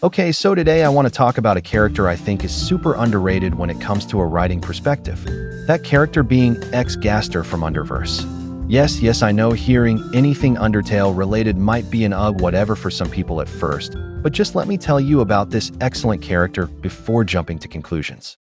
Okay, so today I want to talk about a character I think is super underrated when it comes to a writing perspective. That character being Xgaster from Underverse. Yes, I know hearing anything Undertale related might be an ugh whatever for some people at first, but just let me tell you about this excellent character before jumping to conclusions.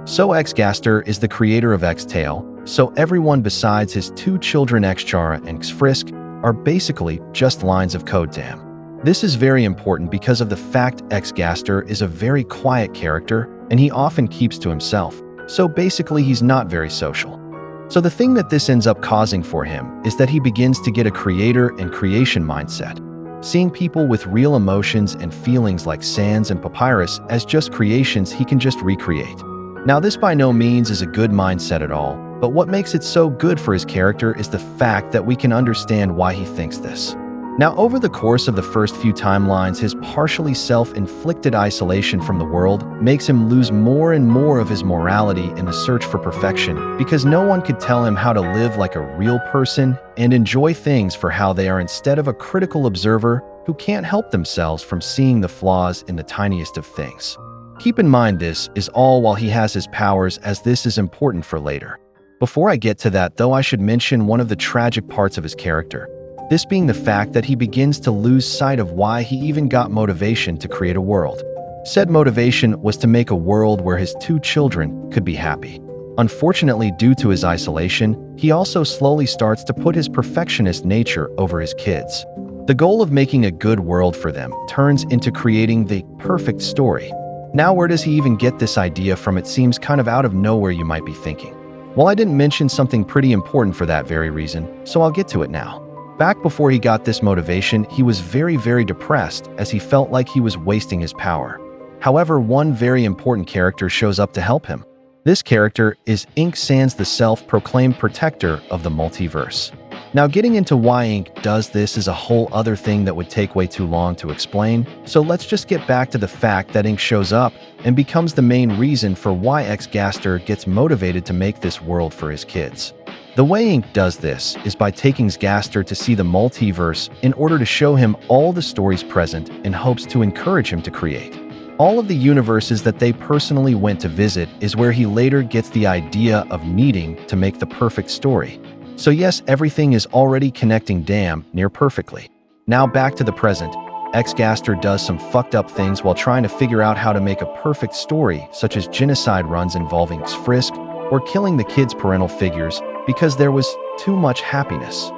So Xgaster is the creator of Xtale, so everyone besides his two children Xchara and Xfrisk are basically just lines of code to him. This is very important because of the fact Xgaster is a very quiet character and he often keeps to himself, so basically he's not very social. So the thing that this ends up causing for him is that he begins to get a creator and creation mindset, seeing people with real emotions and feelings like Sans and Papyrus as just creations he can just recreate. Now this by no means is a good mindset at all, but what makes it so good for his character is the fact that we can understand why he thinks this. Now over the course of the first few timelines, his partially self-inflicted isolation from the world makes him lose more and more of his morality in the search for perfection because no one could tell him how to live like a real person and enjoy things for how they are instead of a critical observer who can't help themselves from seeing the flaws in the tiniest of things. Keep in mind this is all while he has his powers, as this is important for later. Before I get to that though, I should mention one of the tragic parts of his character, this being the fact that he begins to lose sight of why he even got motivation to create a world. Said motivation was to make a world where his two children could be happy. Unfortunately, due to his isolation, he also slowly starts to put his perfectionist nature over his kids. The goal of making a good world for them turns into creating the perfect story. Now where does he even get this idea from? It seems kind of out of nowhere, you might be thinking. Well, I didn't mention something pretty important for that very reason, so I'll get to it now. Back before he got this motivation, he was very depressed as he felt like he was wasting his power. However, one very important character shows up to help him. This character is Ink, Sans, the self-proclaimed protector of the multiverse. Now getting into why Ink does this is a whole other thing that would take way too long to explain, so let's just get back to the fact that Ink shows up and becomes the main reason for why Xgaster gets motivated to make this world for his kids. The way Ink does this is by taking Xgaster to see the multiverse in order to show him all the stories present in hopes to encourage him to create. All of the universes that they personally went to visit is where he later gets the idea of needing to make the perfect story. So yes, everything is already connecting damn near perfectly. Now back to the present. Xgaster does some fucked up things while trying to figure out how to make a perfect story, such as genocide runs involving Xfrisk or killing the kids' parental figures because there was too much happiness.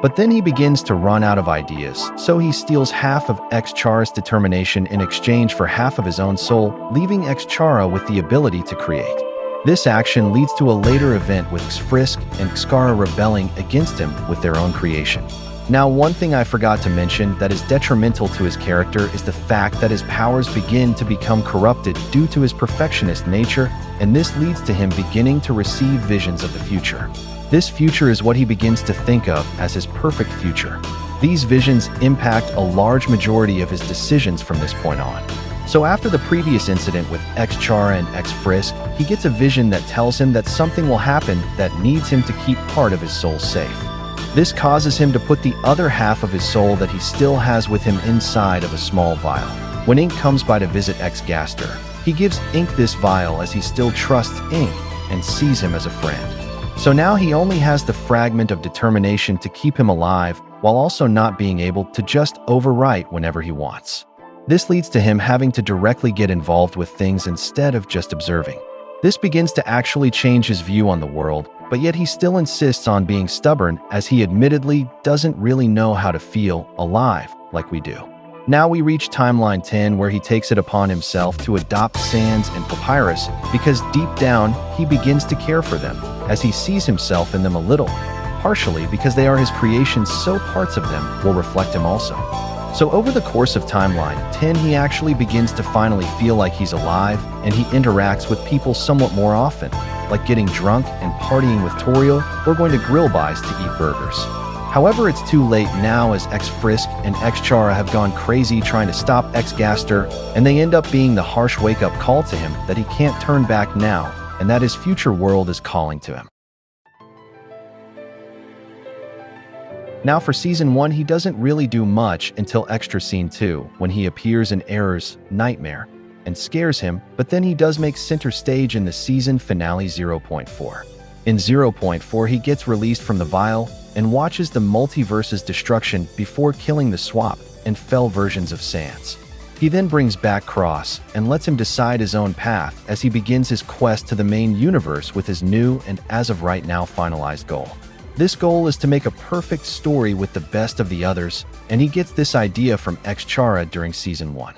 But then he begins to run out of ideas, so he steals half of Xchara's determination in exchange for half of his own soul, leaving Xchara with the ability to create. This action leads to a later event with Xfrisk and Xchara rebelling against him with their own creation. Now, one thing I forgot to mention that is detrimental to his character is the fact that his powers begin to become corrupted due to his perfectionist nature, and this leads to him beginning to receive visions of the future. This future is what he begins to think of as his perfect future. These visions impact a large majority of his decisions from this point on. So after the previous incident with Xchara and Xfrisk, he gets a vision that tells him that something will happen that needs him to keep part of his soul safe. This causes him to put the other half of his soul that he still has with him inside of a small vial. When Ink comes by to visit Xgaster, he gives Ink this vial as he still trusts Ink and sees him as a friend. So now he only has the fragment of determination to keep him alive while also not being able to just overwrite whenever he wants. This leads to him having to directly get involved with things instead of just observing. This begins to actually change his view on the world, but yet he still insists on being stubborn as he admittedly doesn't really know how to feel alive like we do. Now we reach timeline 10 where he takes it upon himself to adopt Sans and Papyrus because deep down he begins to care for them as he sees himself in them a little, partially because they are his creations, so parts of them will reflect him also. So over the course of timeline 10, he actually begins to finally feel like he's alive, and he interacts with people somewhat more often, like getting drunk and partying with Toriel or going to grill buys to eat burgers. However, it's too late now as Xfrisk and Xchara have gone crazy trying to stop Xgaster, and they end up being the harsh wake-up call to him that he can't turn back now, and that his future world is calling to him. Now for Season 1, he doesn't really do much until Extra Scene 2, when he appears in Error's nightmare and scares him, but then he does make center stage in the season finale 0.4. In 0.4, he gets released from the vial and watches the multiverse's destruction before killing the Swap and Fell versions of Sans. He then brings back Cross and lets him decide his own path as he begins his quest to the main universe with his new and as of right now finalized goal. This goal is to make a perfect story with the best of the others, and he gets this idea from Xchara during Season 1.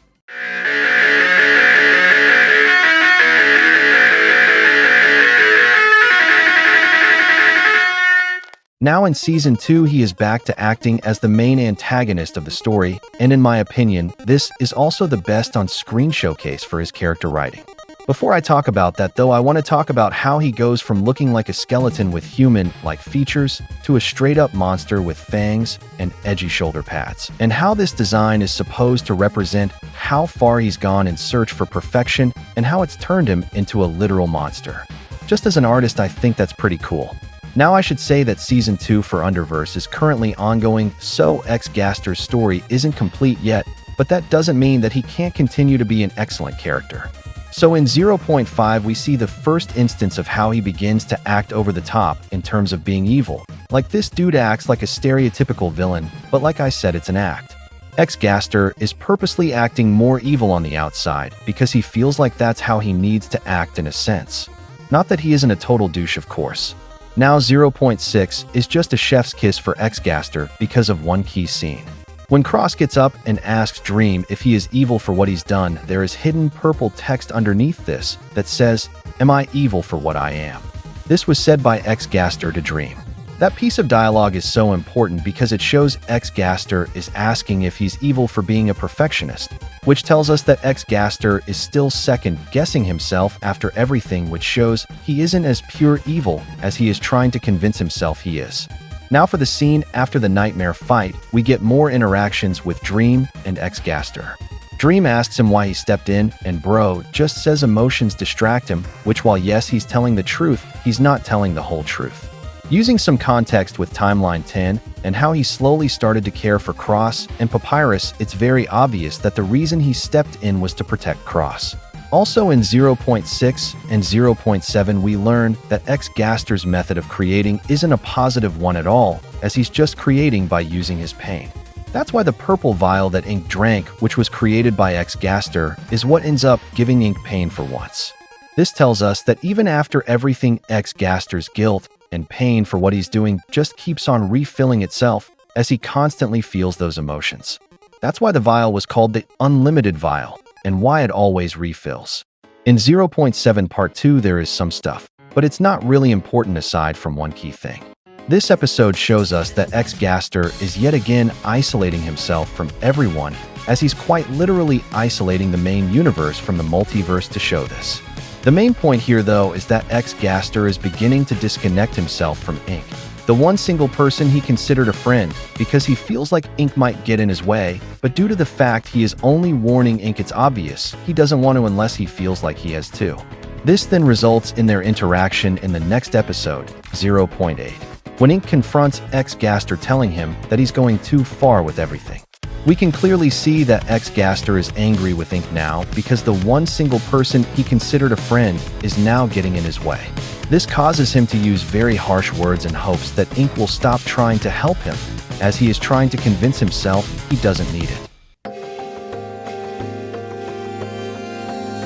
Now in Season 2, he is back to acting as the main antagonist of the story, and in my opinion, this is also the best on-screen showcase for his character writing. Before I talk about that though, I want to talk about how he goes from looking like a skeleton with human-like features to a straight-up monster with fangs and edgy shoulder pads, and how this design is supposed to represent how far he's gone in search for perfection and how it's turned him into a literal monster. Just as an artist, I think that's pretty cool. Now I should say that Season 2 for Underverse is currently ongoing, so Xgaster's story isn't complete yet, but that doesn't mean that he can't continue to be an excellent character. So in 0.5, we see the first instance of how he begins to act over the top in terms of being evil. Like, this dude acts like a stereotypical villain, but like I said, it's an act. Xgaster is purposely acting more evil on the outside because he feels like that's how he needs to act in a sense. Not that he isn't a total douche, of course. Now 0.6 is just a chef's kiss for Xgaster because of one key scene. When Cross gets up and asks Dream if he is evil for what he's done, there is hidden purple text underneath this that says, "Am I evil for what I am?" This was said by Xgaster to Dream. That piece of dialogue is so important because it shows Xgaster is asking if he's evil for being a perfectionist, which tells us that Xgaster is still second-guessing himself after everything, which shows he isn't as pure evil as he is trying to convince himself he is. Now for the scene after the nightmare fight, we get more interactions with Dream and Xgaster. Dream asks him why he stepped in, and Bro just says emotions distract him, which while yes, he's telling the truth, he's not telling the whole truth. Using some context with Timeline 10 and how he slowly started to care for Cross and Papyrus, it's very obvious that the reason he stepped in was to protect Cross. Also in 0.6 and 0.7, we learn that Xgaster's method of creating isn't a positive one at all, as he's just creating by using his pain. That's why the purple vial that Ink drank, which was created by Xgaster, is what ends up giving Ink pain for once. This tells us that even after everything, Xgaster's guilt and pain for what he's doing just keeps on refilling itself as he constantly feels those emotions. That's why the vial was called the Unlimited Vial, and why it always refills. In 0.7 Part 2, there is some stuff, but it's not really important aside from one key thing. This episode shows us that Xgaster is yet again isolating himself from everyone, as he's quite literally isolating the main universe from the multiverse to show this. The main point here, though, is that Xgaster is beginning to disconnect himself from Ink, the one single person he considered a friend, because he feels like Ink might get in his way, but due to the fact he is only warning Ink, it's obvious he doesn't want to unless he feels like he has to. This then results in their interaction in the next episode, 0.8, when Ink confronts Xgaster telling him that he's going too far with everything. We can clearly see that Xgaster is angry with Ink now because the one single person he considered a friend is now getting in his way. This causes him to use very harsh words in hopes that Ink will stop trying to help him, as he is trying to convince himself he doesn't need it.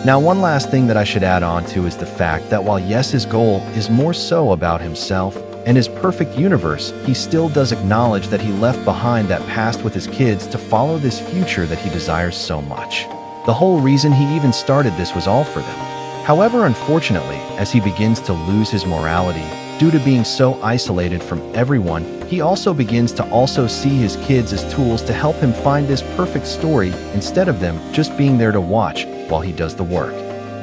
Now, one last thing that I should add on to is the fact that while yes, his goal is more so about himself and his perfect universe, he still does acknowledge that he left behind that past with his kids to follow this future that he desires so much. The whole reason he even started this was all for them. However, unfortunately, as he begins to lose his morality due to being so isolated from everyone, he also begins to also see his kids as tools to help him find this perfect story instead of them just being there to watch while he does the work.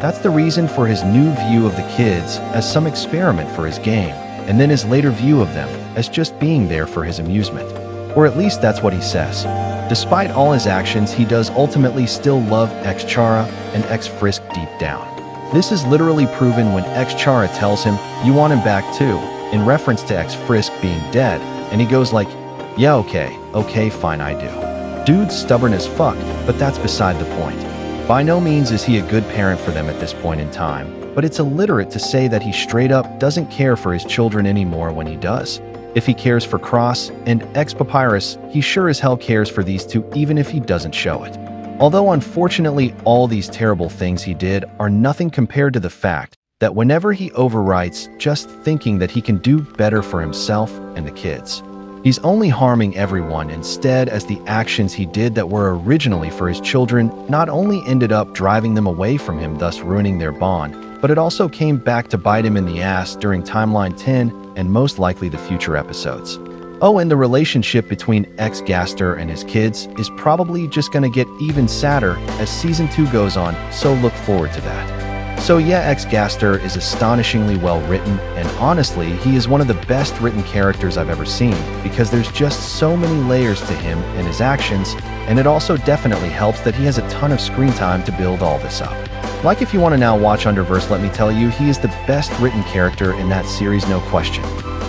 That's the reason for his new view of the kids as some experiment for his game, and then his later view of them as just being there for his amusement. Or at least that's what he says. Despite all his actions, he does ultimately still love Xchara and X-Frisk deep down. This is literally proven when Xchara tells him, "You want him back too," in reference to X-Frisk being dead, and he goes like, Yeah, okay, fine, I do. Dude's stubborn as fuck, but that's beside the point. By no means is he a good parent for them at this point in time, but it's illiterate to say that he straight up doesn't care for his children anymore when he does. If he cares for Cross and X-Papyrus, he sure as hell cares for these two even if he doesn't show it. Although unfortunately all these terrible things he did are nothing compared to the fact that whenever he overwrites just thinking that he can do better for himself and the kids, he's only harming everyone instead, as the actions he did that were originally for his children not only ended up driving them away from him, thus ruining their bond, but it also came back to bite him in the ass during Timeline 10 and most likely the future episodes. Oh, and the relationship between Xgaster and his kids is probably just gonna get even sadder as Season 2 goes on, so look forward to that. So yeah, Xgaster is astonishingly well written, and honestly, he is one of the best written characters I've ever seen, because there's just so many layers to him and his actions, and it also definitely helps that he has a ton of screen time to build all this up. Like, if you want to now watch Underverse, let me tell you, he is the best written character in that series, no question.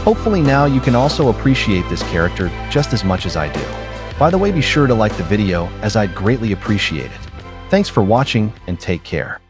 Hopefully now you can also appreciate this character just as much as I do. By the way, be sure to like the video, as I'd greatly appreciate it. Thanks for watching, and take care.